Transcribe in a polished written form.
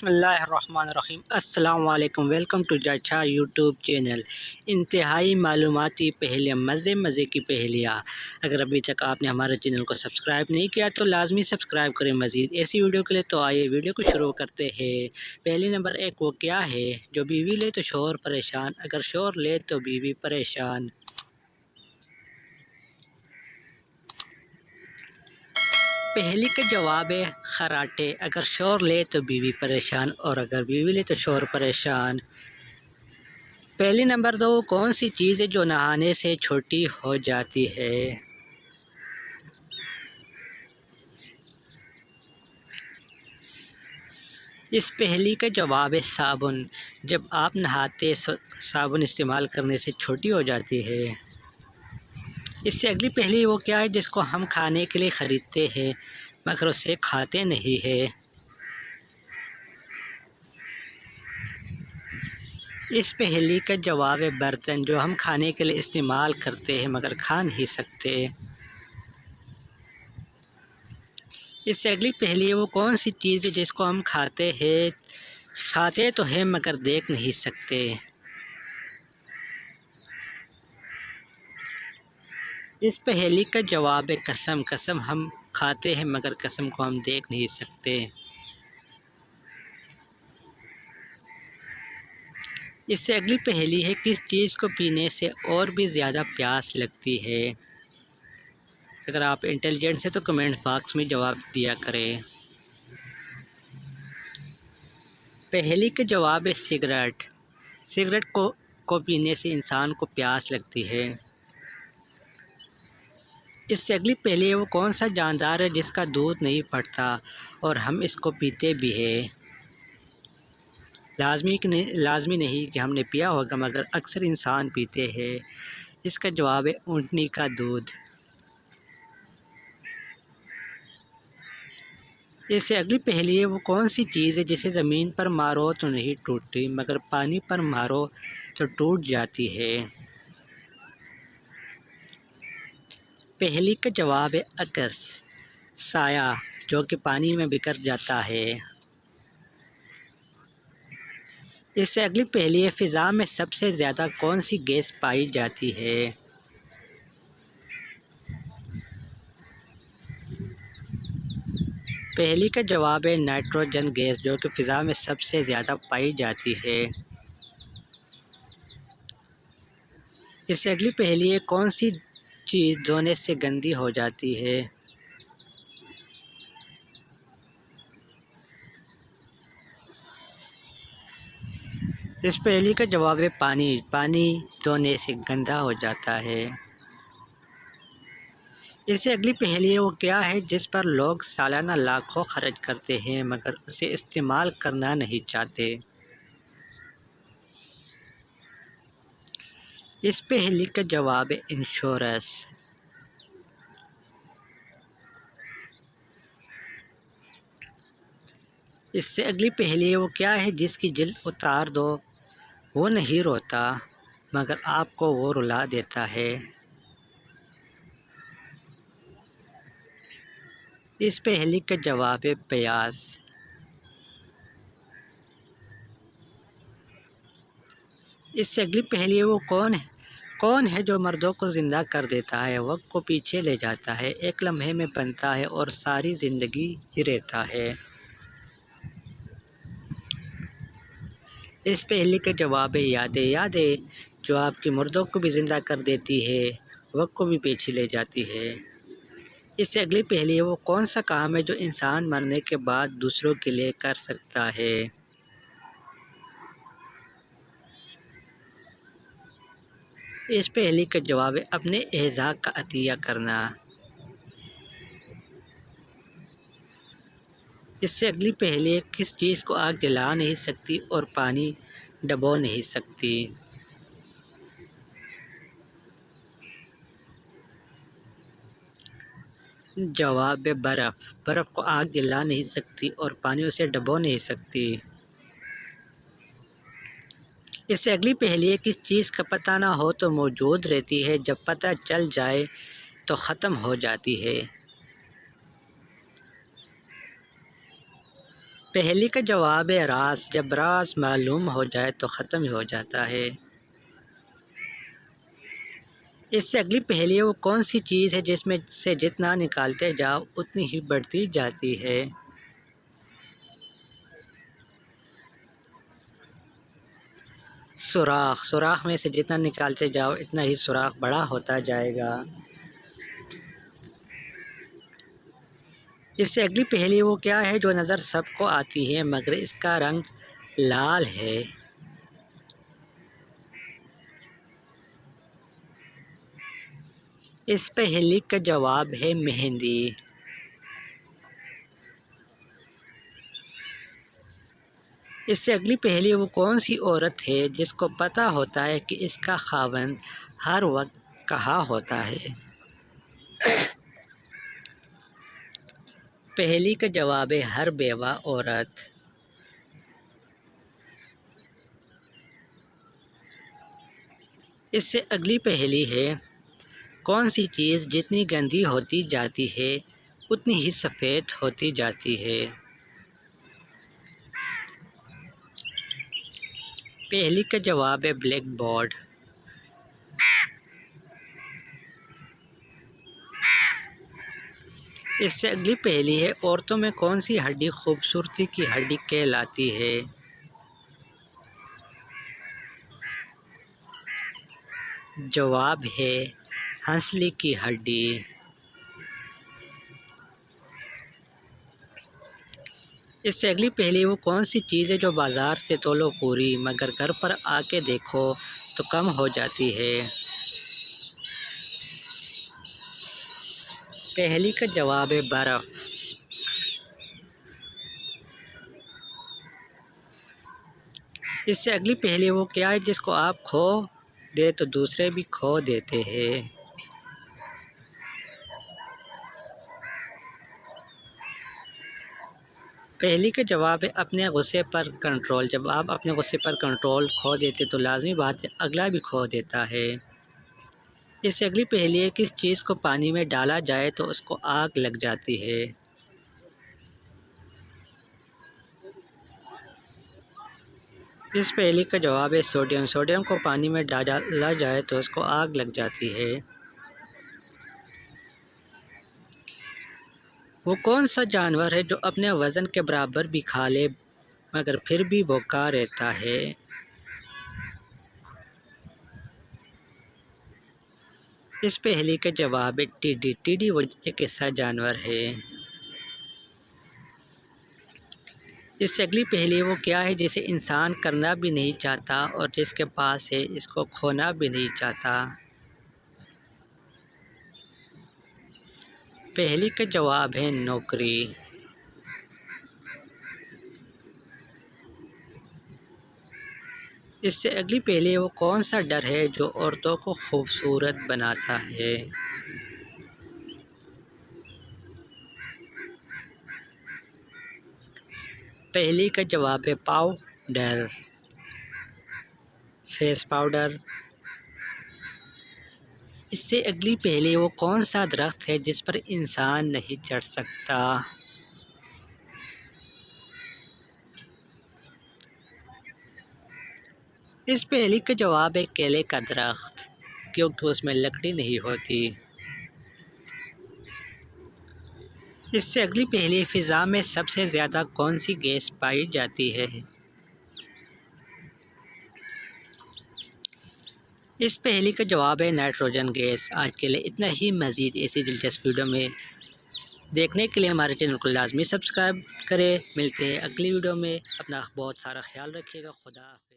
बिस्मिल्लाहिर्रहमानिर्रहीम। अस्सलाम वालेकुम। वेलकम टू जाचा यूट्यूब चैनल। इंतहाई मालूमाती पहेलियाँ, मज़े की पहेलियाँ। अगर अभी तक आपने हमारे चैनल को सब्सक्राइब नहीं किया तो लाजमी सब्सक्राइब करें। मज़ीद ऐसी वीडियो के लिए तो आइए वीडियो को शुरू करते हैं। पहली नंबर एक, वो क्या है जो बीवी ले तो शोहर परेशान, अगर शोहर ले तो बीवी परेशान। पहेली का जवाब है खराटे। अगर शोहर ले तो बीवी परेशान और अगर बीवी ले तो शोहर परेशान। पहली नंबर दो, कौन सी चीज़ है जो नहाने से छोटी हो जाती है। इस पहेली का जवाब है साबुन। जब आप नहाते साबुन इस्तेमाल करने से छोटी हो जाती है। इससे अगली पहेली, वो क्या है जिसको हम खाने के लिए ख़रीदते हैं मगर उसे खाते नहीं है। इस पहेली का जवाब है बर्तन, जो हम खाने के लिए इस्तेमाल करते हैं मगर खा नहीं सकते। इससे अगली पहेली है, वो कौन सी चीज़ है जिसको हम खाते तो हैं मगर देख नहीं सकते। इस पहेली का जवाब है कसम। कसम हम खाते हैं मगर कसम को हम देख नहीं सकते। इससे अगली पहेली है, किस चीज़ को पीने से और भी ज़्यादा प्यास लगती है। अगर आप इंटेलिजेंट हैं तो कमेंट बॉक्स में जवाब दिया करें। पहेली का जवाब है सिगरेट। सिगरेट को पीने से इंसान को प्यास लगती है। इससे अगली पहेली है, वो कौन सा जानदार है जिसका दूध नहीं फटता और हम इसको पीते भी हैं। लाजमी नहीं कि हमने पिया होगा मगर अक्सर इंसान पीते हैं। इसका जवाब है ऊँटनी का दूध। इससे अगली पहेली है, वो कौन सी चीज़ है जिसे ज़मीन पर मारो तो नहीं टूटती मगर पानी पर मारो तो टूट जाती है। पहेली का जवाब है अकस, साया, जो कि पानी में बिखर जाता है। इससे अगली पहेली है, फ़िज़ा में सबसे ज़्यादा कौन सी गैस पाई जाती है। पहेली का जवाब है नाइट्रोजन गैस, जो कि फ़िज़ा में सबसे ज़्यादा पाई जाती है। इससे अगली पहेली है, कौन सी चीज़ धोने से गंदी हो जाती है। इस पहेली का जवाब है पानी। पानी धोने से गंदा हो जाता है। इससे अगली पहेली है, वो क्या है जिस पर लोग सालाना लाखों खर्च करते हैं मगर उसे इस्तेमाल करना नहीं चाहते। इस पहेली का जवाब है इंश्योरेंस। इससे अगली पहेली है, वो क्या है जिसकी जिल्द उतार दो वो नहीं रोता मगर आपको वो रुला देता है। इस पहेली का जवाब है प्यास। इससे अगली पहेली है, वो कौन है जो मर्दों को ज़िंदा कर देता है, वक्त को पीछे ले जाता है, एक लम्हे में बनता है और सारी ज़िंदगी ही रहता है। इस पहेली का जवाब है यादें। यादें जो आपकी मुर्दों को भी ज़िंदा कर देती है, वक्त को भी पीछे ले जाती है। इससे अगली पहेली है, वो कौन सा काम है जो इंसान मरने के बाद दूसरों के लिए कर सकता है। इस पहेली का जवाब है अपने एहज़ा का अतिया करना। इससे अगली पहेली है, किस चीज़ को आग जला नहीं सकती और पानी डबो नहीं सकती। जवाब है बर्फ़। बर्फ़ को आग जला नहीं सकती और पानी उसे डबो नहीं सकती। इससे अगली पहेली है, किस चीज़ का पता ना हो तो मौजूद रहती है, जब पता चल जाए तो ख़त्म हो जाती है। पहेली का जवाब है राज। जब राज मालूम हो जाए तो ख़त्म हो जाता है। इससे अगली पहेली है, वो कौन सी चीज़ है जिसमें से जितना निकालते जाओ उतनी ही बढ़ती जाती है। सुराख। सुराख में से जितना निकालते जाओ इतना ही सुराख बड़ा होता जाएगा। इससे अगली पहेली वो क्या है जो नज़र सबको आती है मगर इसका रंग लाल है। इस पहेली का जवाब है मेहंदी। इससे अगली पहेली वो कौन सी औरत है जिसको पता होता है कि इसका खावंद हर वक्त कहाँ होता है। पहेली का जवाब है हर बेवा औरत। इससे अगली पहेली है, कौन सी चीज़ जितनी गंदी होती जाती है उतनी ही सफ़ेद होती जाती है। पहेली का जवाब है ब्लैक बोर्ड। इससे अगली पहेली है, औरतों में कौन सी हड्डी खूबसूरती की हड्डी कहलाती है। जवाब है हंसली की हड्डी। इससे अगली पहेली वो कौन सी चीज़ है जो बाज़ार से तोलो पूरी मगर घर पर आके देखो तो कम हो जाती है। पहेली का जवाब है बर्फ़। इससे अगली पहेली वो क्या है जिसको आप खो दे तो दूसरे भी खो देते हैं। पहेली का जवाब है अपने गुस्से पर कंट्रोल। जब आप अपने गुस्से पर कंट्रोल खो देते तो लाजमी बात है अगला भी खो देता है। इससे अगली पहेली है, किस चीज़ को पानी में डाला जाए तो उसको आग लग जाती है। इस पहेली का जवाब है सोडियम। सोडियम को पानी में डाला जाए तो उसको आग लग जाती है। वो कौन सा जानवर है जो अपने वज़न के बराबर भी खा ले मगर फिर भी भूखा रहता है। इस पहेली का जवाब है टिड्डी। टिड्डी वो एक ऐसा जानवर है। इससे अगली पहेली वो क्या है जिसे इंसान करना भी नहीं चाहता और जिसके पास है इसको खोना भी नहीं चाहता। पहेली का जवाब है नौकरी। इससे अगली पहेली वो कौन सा डर है जो औरतों को खूबसूरत बनाता है। पहेली का जवाब है पाउडर। Face powder. इससे अगली पहेली वो कौन सा दरख्त है जिस पर इंसान नहीं चढ़ सकता। इस पहेली का जवाब है केले का दरख्त, क्योंकि उसमें लकड़ी नहीं होती। इससे अगली पहेली, फ़िज़ा में सबसे ज़्यादा कौन सी गैस पाई जाती है। इस पहेली का जवाब है नाइट्रोजन गैस। आज के लिए इतना ही। मज़ीद ऐसी दिलचस्प वीडियो में देखने के लिए हमारे चैनल को लाजमी सब्सक्राइब करें। मिलते हैं अगली वीडियो में। अपना बहुत सारा ख्याल रखिएगा। खुदा हाफ़िज़।